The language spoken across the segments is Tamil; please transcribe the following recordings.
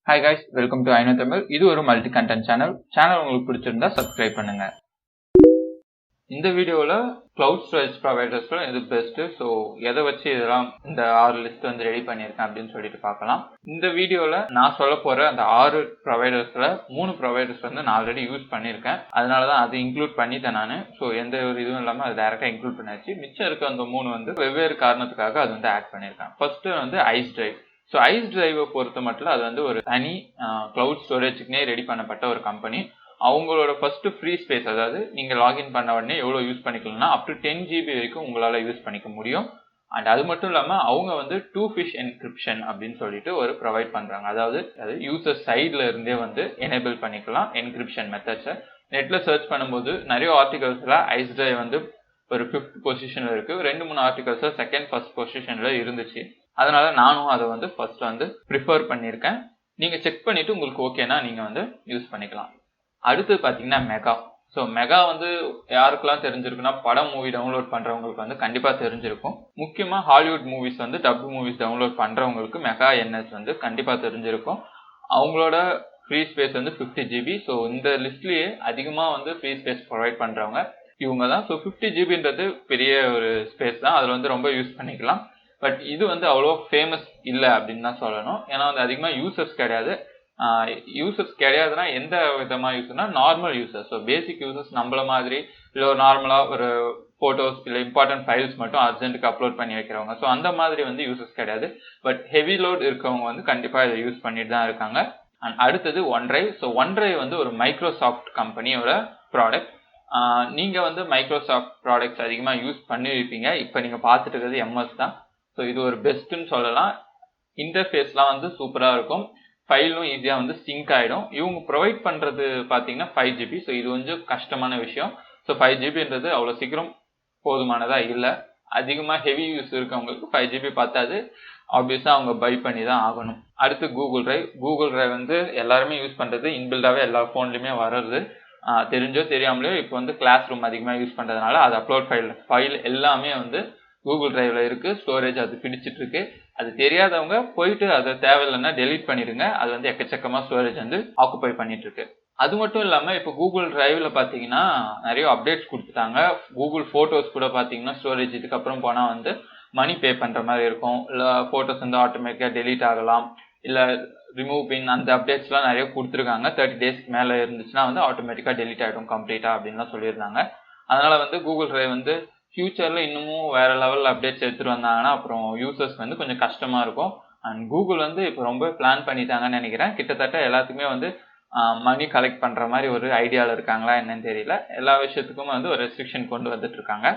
Hi guys, welcome to iNoTamil. இது ஒரு மல்டி கண்டென்ட் சேனல். உங்களுக்கு பிடிச்சிருந்தா சப்ஸ்கிரைப் பண்ணுங்க. இந்த வீடியோல கிளவுட் ஸ்டோரேஜ் ப்ரொவைடர்ஸ்ல எது பெஸ்ட், ஸோ எதை வச்சு இதெல்லாம் இந்த 6 லிஸ்ட் வந்து ரெடி பண்ணியிருக்கேன் அப்படின்னு சொல்லிட்டு பார்க்கலாம். இந்த வீடியோல நான் சொல்ல போற அந்த 6 ப்ரொவைடர்ஸ்ல 3 ப்ரொவைடர்ஸ் வந்து நான் ஆல்ரெடி யூஸ் பண்ணியிருக்கேன். அதனால தான் அது இன்க்ளூட் பண்ணிட்டேன் நான். ஸோ எந்த ஒரு இதுவும் இல்லாமல் அது டைரக்டாக இன்க்ளூட் பண்ணியாச்சு. மிச்சம் இருக்க அந்த 3 வந்து வெவ்வேறு காரணத்துக்காக அது வந்து ஆட் பண்ணியிருக்கேன். ஃபர்ஸ்ட் வந்து ஐஸ் டிரைவ். ஸோ ஐஸ் டிரைவை பொறுத்த மட்டும் அது வந்து ஒரு தனி கிளவுட் ஸ்டோரேஜுக்குனே ரெடி பண்ணப்பட்ட ஒரு கம்பெனி. அவங்களோட ஃபர்ஸ்ட் ஃப்ரீ ஸ்பேஸ், அதாவது நீங்க லாகின் பண்ண உடனே எவ்வளோ யூஸ் பண்ணிக்கலாம்னா அப் டு 10 GB வரைக்கும் உங்களால் யூஸ் பண்ணிக்க முடியும். அண்ட் அது மட்டும் இல்லாமல் அவங்க வந்து 2 ஃபிஷ் என்கிரிப்ஷன் அப்படின்னு சொல்லிட்டு ஒரு ப்ரொவைட் பண்றாங்க. அதாவது யூசர் சைட்ல இருந்தே வந்து எனேபிள் பண்ணிக்கலாம் என்கிரிப்ஷன் மெத்தட்ஸை. நெட்ல சர்ச் பண்ணும்போது நிறைய ஆர்டிகல்ஸ்ல ஐஸ் டிரைவ் வந்து ஒரு 5th பொசிஷன்ல இருக்கு. 2-3 ஆர்டிகல்ஸ் ஃபர்ஸ்ட் பொசிஷன்ல இருந்துச்சு. அதனால நானும் அதை வந்து ஃபர்ஸ்ட் வந்து ப்ரிஃபர் பண்ணியிருக்கேன். நீங்க செக் பண்ணிட்டு உங்களுக்கு ஓகேனா நீங்க வந்து யூஸ் பண்ணிக்கலாம். அடுத்து பாத்தீங்கன்னா மெகா. ஸோ மெகா வந்து யாருக்கெல்லாம் தெரிஞ்சிருக்குன்னா படம் மூவி டவுன்லோட் பண்றவங்களுக்கு வந்து கண்டிப்பா தெரிஞ்சிருக்கும். முக்கியமா ஹாலிவுட் மூவிஸ் வந்து டப் மூவிஸ் டவுன்லோட் பண்றவங்களுக்கு மெகா என்எஸ் வந்து கண்டிப்பா தெரிஞ்சிருக்கும். அவங்களோட ஃப்ரீ ஸ்பேஸ் வந்து 50 GB. ஸோ இந்த லிஸ்ட்லயே அதிகமா வந்து ஃப்ரீ ஸ்பேஸ் ப்ரொவைட் பண்றவங்க இவங்க தான். ஸோ 50 GBன்றது பெரிய ஒரு ஸ்பேஸ் தான், அதில் வந்து ரொம்ப யூஸ் பண்ணிக்கலாம். பட் இது வந்து அவ்வளோ ஃபேமஸ் இல்லை அப்படின்னு தான் சொல்லணும். ஏன்னா வந்து அதிகமாக யூசர்ஸ் கிடையாது. யூசர்ஸ் கிடையாதுன்னா எந்த விதமாக யூஸ்னா normal users. So basic users நம்மள மாதிரி இல்லை ஒரு நார்மலாக ஒரு ஃபோட்டோஸ் இல்லை இம்பார்ட்டன்ட் ஃபைல்ஸ் மட்டும் அர்ஜென்ட்டுக்கு அப்லோட் பண்ணி வைக்கிறவங்க. ஸோ அந்த மாதிரி வந்து யூசர்ஸ் கிடையாது. பட் ஹெவி லோட் இருக்கவங்க வந்து கண்டிப்பாக இதை யூஸ் பண்ணிட்டு தான் இருக்காங்க. அண்ட் அடுத்தது OneDrive. ஸோ OneDrive வந்து ஒரு மைக்ரோசாஃப்ட் கம்பெனியோட ப்ராடக்ட். நீங்க வந்து மைக்ரோசாஃப்ட் ப்ராடக்ட்ஸ் அதிகமாக யூஸ் பண்ணியிருப்பீங்க. இப்போ நீங்க பார்த்துட்டு இருக்கிறது MS தான். ஸோ இது ஒரு பெஸ்ட்னு சொல்லலாம். இன்டர்ஃபேஸ்லாம் வந்து சூப்பராக இருக்கும். ஃபைலும் ஈஸியாக வந்து சிங்க் ஆகிடும். இவங்க ப்ரொவைட் பண்ணுறது பார்த்தீங்கன்னா 5 GB. ஸோ இது கொஞ்சம் கஷ்டமான விஷயம். ஸோ 5 GBன்றது அவ்வளோ சீக்கிரம் போதுமானதாக இல்லை. அதிகமாக ஹெவி யூஸ் இருக்கவங்களுக்கு 5 GB பார்த்தாது. ஆப்வியஸாக அவங்க பை பண்ணி தான் ஆகணும். அடுத்து கூகுள் டிரைவ் வந்து எல்லாருமே யூஸ் பண்ணுறது, இன்பில்டாகவே எல்லா ஃபோன்லையுமே வர்றது. தெரிஞ்சோ தெரியாமலையோ இப்போ வந்து கிளாஸ் ரூம் அதிகமாக யூஸ் பண்ணுறதுனால அது அப்லோட் ஃபைல் எல்லாமே வந்து கூகுள் டிரைவ்ல இருக்கு. ஸ்டோரேஜ் அது பிடிச்சிட்டு இருக்கு. அது தெரியாதவங்க போயிட்டு அதை தேவையில்லைன்னா டெலீட் பண்ணிடுங்க. அது வந்து எக்கச்சக்கமா ஸ்டோரேஜ் வந்து ஆக்குபை பண்ணிட்டு இருக்கு. அது மட்டும் இல்லாம இப்போ கூகுள் டிரைவ்ல பாத்தீங்கன்னா நிறைய அப்டேட்ஸ் கொடுத்துட்டாங்க. கூகுள் போட்டோஸ் கூட பாத்தீங்கன்னா ஸ்டோரேஜ் இதுக்கப்புறம் போனா வந்து மணி பே பண்ற மாதிரி இருக்கும். இல்ல போட்டோஸ் வந்து ஆட்டோமேட்டிக்கா டெலீட் ஆகலாம், இல்ல ரிமூவ் பின் அந்த அப்டேட்ஸ்லாம் நிறைய கொடுத்துருக்காங்க. 30 டேஸ்க்கு மேல இருந்துச்சுன்னா வந்து ஆட்டோமேட்டிக்கா டெலீட் ஆகிடும் கம்ப்ளீட்டா அப்படின்லாம் சொல்லியிருந்தாங்க. அதனால வந்து கூகுள் டிரைவ் வந்து ஃபியூச்சர்ல இன்னமும் வேற லெவல் அப்டேட்ஸ் எடுத்துட்டு வந்தாங்கன்னா அப்புறம் யூசர்ஸ் வந்து கொஞ்சம் கஷ்டமா இருக்கும். அண்ட் கூகுள் வந்து இப்போ ரொம்ப பிளான் பண்ணிட்டாங்கன்னு நினைக்கிறேன். கிட்டத்தட்ட எல்லாத்துக்குமே வந்து மணி கலெக்ட் பண்ற மாதிரி ஒரு ஐடியாவில் இருக்காங்களா என்னன்னு தெரியல. எல்லா விஷயத்துக்கும் வந்து ஒரு ரெஸ்ட்ரிக்ஷன் கொண்டு வந்துட்டு இருக்காங்க.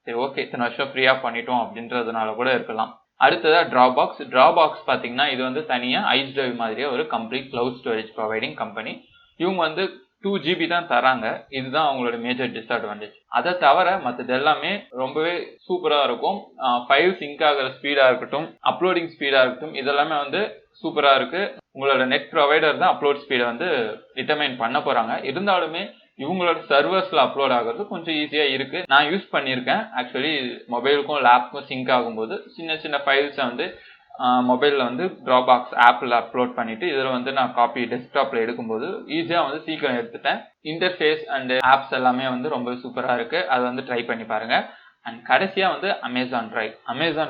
சரி, ஓகே, இத்தனை வருஷம் ஃப்ரீயா பண்ணிட்டோம் அப்படின்றதுனால கூட இருக்கலாம். அடுத்ததா டிராபாக்ஸ் பாத்தீங்கன்னா இது வந்து தனியா ஐஸ் டிரைவ் மாதிரியே ஒரு complete cloud storage providing company. இவங்க வந்து 2 GB தான் தராங்க. இதுதான் அவங்களோட மேஜர் டிஸ்அட்வான்டேஜ். அதை தவிர மற்றது எல்லாமே ரொம்பவே சூப்பரா இருக்கும். ஃபைல் சிங்க் ஆகிற ஸ்பீடா இருக்கட்டும், அப்லோடிங் ஸ்பீடா இருக்கட்டும், இதெல்லாமே வந்து சூப்பரா இருக்கு. உங்களோட நெட் ப்ரொவைடர் தான் அப்லோட் ஸ்பீடை வந்து டிட்டர்மைன் பண்ண போறாங்க. இருந்தாலுமே இவங்களோட சர்வர்ஸ்ல அப்லோட் ஆகிறது கொஞ்சம் ஈஸியா இருக்கு. நான் யூஸ் பண்ணியிருக்கேன். ஆக்சுவலி மொபைலுக்கும் லேப்க்கும் சிங்க் ஆகும்போது சின்ன சின்ன ஃபைல்ஸை வந்து மொபைலில் வந்து ட்ராபாக்ஸ் ஆப்பில் அப்லோட் பண்ணிட்டு இதில் வந்து நான் காப்பி டெஸ்க்டாப்பில் எடுக்கும்போது ஈஸியாக வந்து சீக்கிரம் எடுத்துட்டேன். இன்டர்ஃபேஸ் அண்ட் ஆப்ஸ் எல்லாமே வந்து ரொம்ப சூப்பராக இருக்குது. அதை வந்து ட்ரை பண்ணி பாருங்கள். அண்ட் கடைசியாக வந்து அமேசான்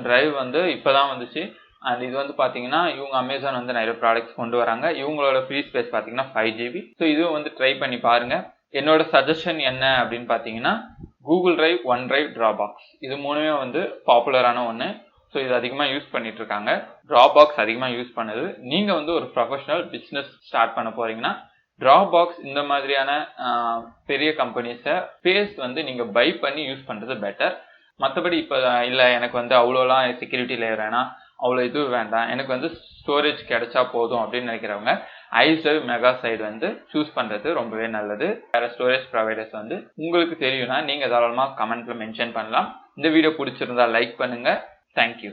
டிரைவ் வந்து இப்போ தான் வந்துச்சு. அண்ட் இது வந்து பார்த்தீங்கன்னா இவங்க அமேசான் வந்து நிறைய ப்ராடக்ட்ஸ் கொண்டு வராங்க. இவங்களோட ஃப்ரீ ஸ்பேஸ் பார்த்தீங்கன்னா 5 GB. ஸோ இதுவும் வந்து ட்ரை பண்ணி பாருங்கள். என்னோட சஜஷன் என்ன அப்படின்னு பார்த்தீங்கன்னா கூகுள் டிரைவ், OneDrive, டிராபாக்ஸ் இது மூணுமே வந்து பாப்புலரான ஒன்று. ஸோ இது அதிகமாக யூஸ் பண்ணிட்டு இருக்காங்க. டிராபாக்ஸ் அதிகமாக யூஸ் பண்ணுது. நீங்க வந்து ஒரு ப்ரொஃபஷனல் பிஸ்னஸ் ஸ்டார்ட் பண்ண போறீங்கன்னா டிராபாக்ஸ் இந்த மாதிரியான பெரிய கம்பெனிஸை ஸ்பேஸ் வந்து நீங்க பை பண்ணி யூஸ் பண்றது பெட்டர். மற்றபடி இப்போ இல்லை எனக்கு வந்து அவ்வளோலாம் செக்யூரிட்டி லேயர் வேணாம், அவ்வளோ இது வேண்டாம், எனக்கு வந்து ஸ்டோரேஜ் கிடைச்சா போதும் அப்படின்னு நினைக்கிறவங்க ஐசர் மெகா சைடு வந்து சூஸ் பண்றது ரொம்பவே நல்லது. வேற ஸ்டோரேஜ் ப்ரொவைடர்ஸ் வந்து உங்களுக்கு தெரியும்னா நீங்க தாராளமாக கமெண்ட்ல மென்ஷன் பண்ணலாம். இந்த வீடியோ பிடிச்சிருந்தா லைக் பண்ணுங்க. Thank you.